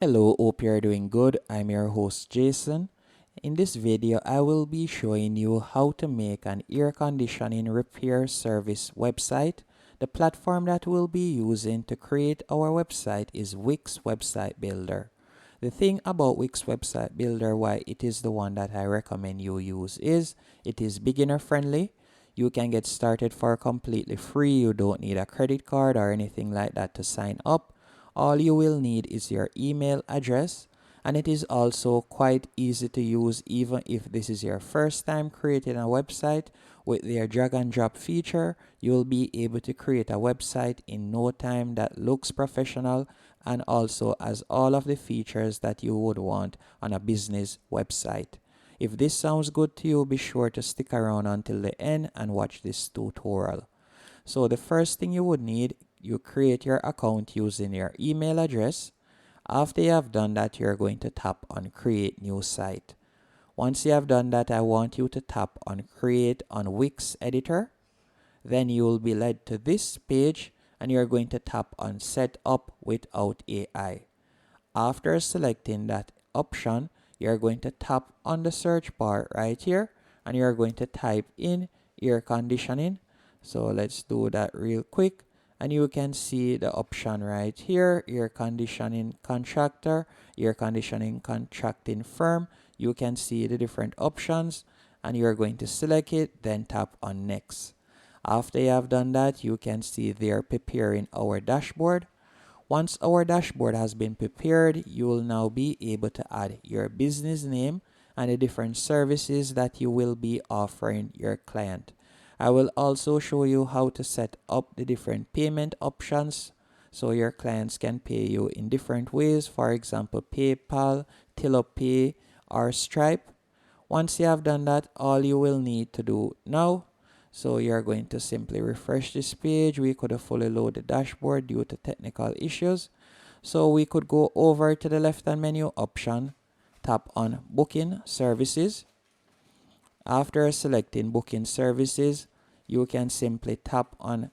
Hello, hope you're doing good. I'm your host Jason. In this video, I will be showing you how to make an air conditioning repair service website. The platform that we'll be using to create our website is Wix Website Builder. The thing about Wix Website Builder, why it is the one that I recommend you use, is it is beginner friendly. You can get started for completely free. You don't need a credit card or anything like that to sign up. All you will need is your email address, and it is also quite easy to use even if this is your first time creating a website. With their drag and drop feature, you'll be able to create a website in no time that looks professional and also has all of the features that you would want on a business website. If this sounds good to you, be sure to stick around until the end and watch this tutorial. So the first thing you would need, you create your account using your email address. After you have done that, you're going to tap on create new site. Once you have done that, I want you to tap on create on Wix editor. Then you will be led to this page and you're going to tap on set up without AI. After selecting that option, you're going to tap on the search bar right here and you're going to type in air conditioning. So let's do that real quick. And you can see the option right here, air conditioning contractor, air conditioning contracting firm. You can see the different options and you're going to select it, then tap on next. After you have done that, you can see they're preparing our dashboard. Once our dashboard has been prepared, you will now be able to add your business name and the different services that you will be offering your client. I will also show you how to set up the different payment options so your clients can pay you in different ways, for example, PayPal, TiloPay, or Stripe. Once you have done that, all you will need to do now, so you're going to simply refresh this page. We could have fully load the dashboard due to technical issues. So we could go over to the left hand menu option, tap on booking services. After selecting booking services, you can simply tap on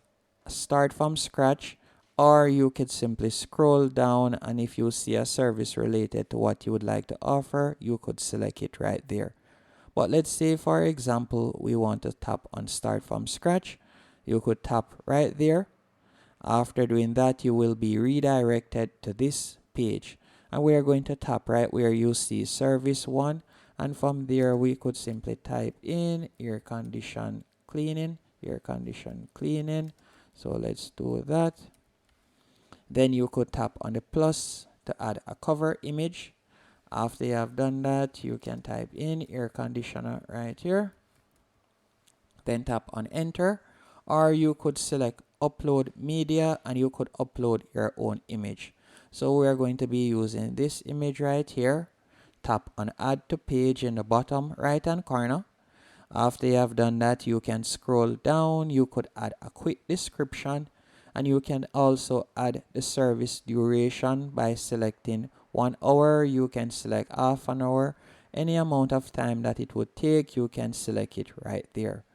start from scratch, or you could simply scroll down, and if you see a service related to what you would like to offer, you could select it right there. But let's say, for example, we want to tap on start from scratch. You could tap right there. After doing that, you will be redirected to this page. And we are going to tap right where you see service 1. And from there, we could simply type in air condition cleaning, air condition cleaning. So let's do that. Then you could tap on the plus to add a cover image. After you have done that, you can type in air conditioner right here. Then tap on enter, or you could select upload media and you could upload your own image. So we are going to be using this image right here. Tap on add to page in the bottom right hand corner. After you have done that, you can scroll down. You could add a quick description, and you can also add the service duration by selecting 1 hour. You can select half an hour. Any amount of time that it would take, you can select it right there.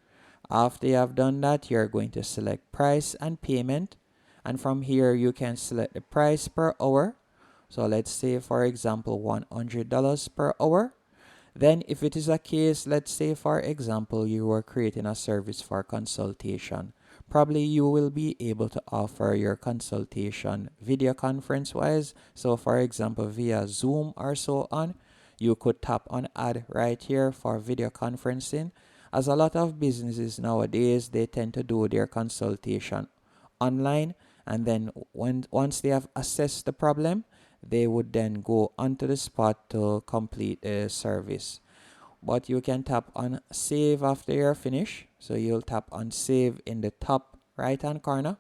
After you have done that, you're going to select price and payment, and from here you can select the price per hour. So let's say, for example, $100 per hour. Then if it is a case, let's say for example, you are creating a service for consultation. Probably you will be able to offer your consultation video conference wise. So for example, via Zoom or so on, you could tap on add right here for video conferencing. As a lot of businesses nowadays, they tend to do their consultation online, and then once they have assessed the problem, they would then go onto the spot to complete the service. But you can tap on save after you're finished. So you'll tap on save in the top right hand corner.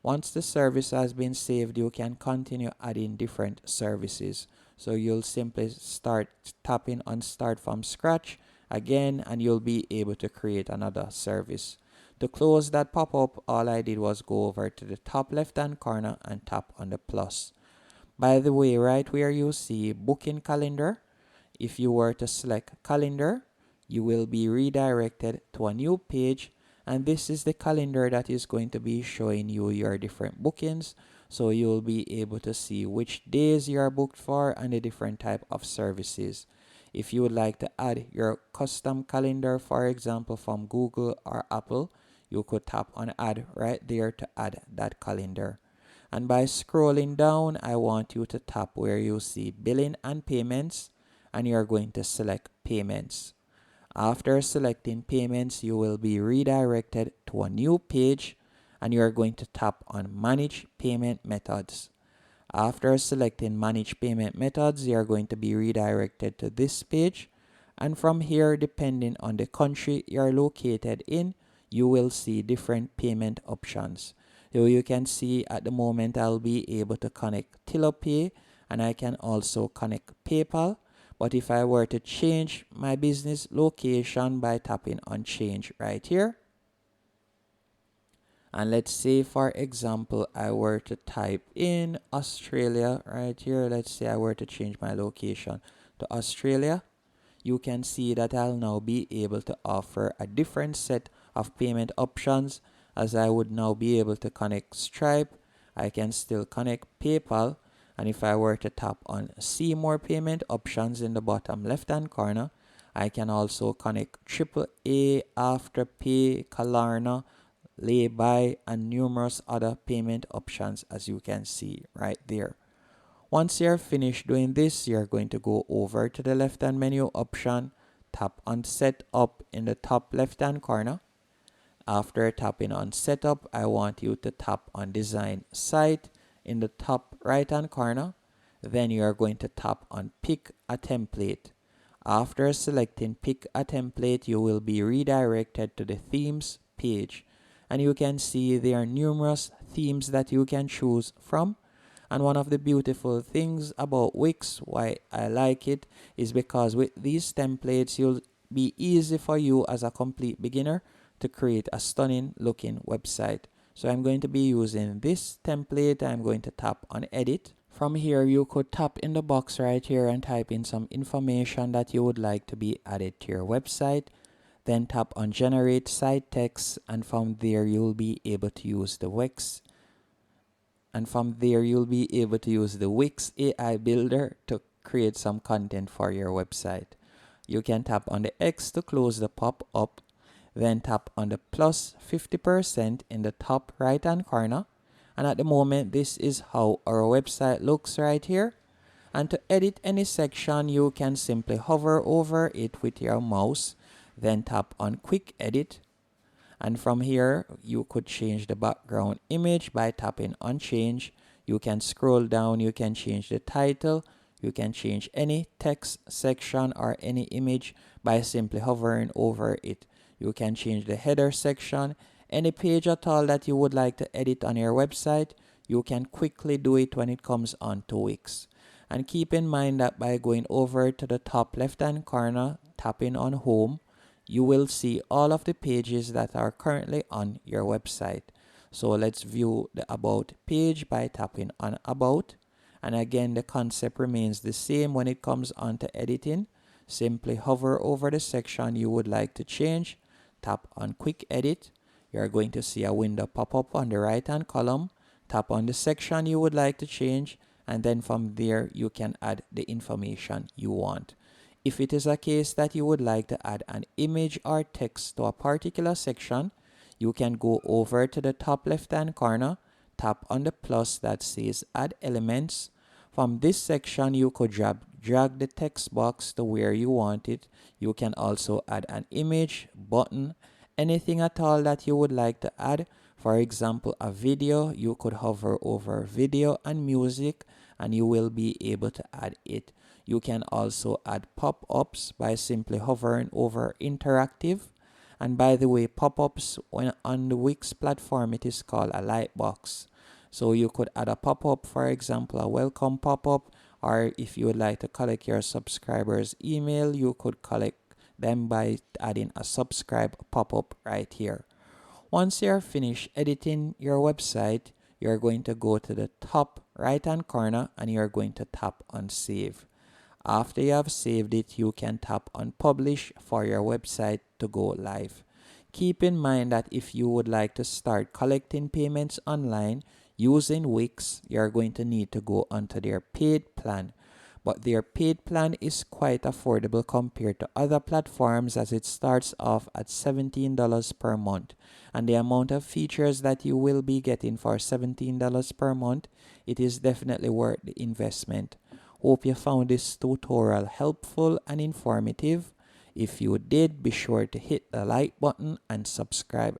Once the service has been saved, you can continue adding different services. So you'll simply start tapping on start from scratch again, and you'll be able to create another service. To close that pop-up, all I did was go over to the top left hand corner and tap on the plus. By the way, right where you see booking calendar, if you were to select calendar, you will be redirected to a new page, and this is the calendar that is going to be showing you your different bookings. So you'll be able to see which days you are booked for and the different type of services. If you would like to add your custom calendar, for example, from Google or Apple, you could tap on add right there to add that calendar. And by scrolling down, I want you to tap where you see billing and payments, and you're going to select payments. After selecting payments, you will be redirected to a new page, and you are going to tap on manage payment methods. After selecting manage payment methods, you are going to be redirected to this page, and from here, depending on the country you are located in, you will see different payment options. So you can see at the moment I'll be able to connect TiloPay, and I can also connect PayPal. But if I were to change my business location by tapping on change right here, and let's say for example I were to type in Australia right here, let's say I were to change my location to Australia, you can see that I'll now be able to offer a different set of payment options, as I would now be able to connect Stripe. I can still connect PayPal, and if I were to tap on see more payment options in the bottom left hand corner, I can also connect AAA, Afterpay, Klarna, Laybuy, and numerous other payment options, as you can see right there. Once you're finished doing this, you're going to go over to the left hand menu option, tap on setup in the top left hand corner. After tapping on setup, I want you to tap on design site in the top right hand corner. Then you are going to tap on pick a template. After selecting pick a template, you will be redirected to the themes page, and you can see there are numerous themes that you can choose from. And one of the beautiful things about Wix, why I like it, is because with these templates, you'll be easy for you as a complete beginner to create a stunning looking website. So I'm going to be using this template. I'm going to tap on edit. From here, you could tap in the box right here and type in some information that you would like to be added to your website. Then tap on generate site text, and from there you'll be able to use the Wix. And from there you'll be able to use the Wix AI builder to create some content for your website. You can tap on the X to close the pop-up, then tap on the plus 50% in the top right hand corner. And at the moment, this is how our website looks right here. And to edit any section, you can simply hover over it with your mouse, then tap on quick edit. And from here, you could change the background image by tapping on change. You can scroll down, you can change the title, you can change any text section or any image by simply hovering over it. You can change the header section, any page at all that you would like to edit on your website. You can quickly do it when it comes on to Wix. And keep in mind that by going over to the top left hand corner, tapping on home, you will see all of the pages that are currently on your website. So let's view the about page by tapping on about. And again, the concept remains the same when it comes on to editing. Simply hover over the section you would like to change, tap on quick edit. You're going to see a window pop up on the right hand column. Tap on the section you would like to change, and then from there you can add the information you want. If it is a case that you would like to add an image or text to a particular section, you can go over to the top left hand corner, tap on the plus that says add elements. From this section, you could drag the text box to where you want it. You can also add an image, button, anything at all that you would like to add. For example, a video, you could hover over video and music, and you will be able to add it. You can also add pop-ups by simply hovering over interactive. And by the way, pop-ups when on the Wix platform, it is called a lightbox. So you could add a pop-up, for example, a welcome pop-up, or if you would like to collect your subscribers' email, you could collect them by adding a subscribe pop-up right here. Once you're finished editing your website, you're going to go to the top right hand corner and you're going to tap on save. After you have saved it, you can tap on publish for your website to go live. Keep in mind that if you would like to start collecting payments online, Using Wix, you're going to need to go onto their paid plan. But their paid plan is quite affordable compared to other platforms, as it starts off at $17 per month. And the amount of features that you will be getting for $17 per month, it is definitely worth the investment. Hope you found this tutorial helpful and informative. If you did, be sure to hit the like button and subscribe.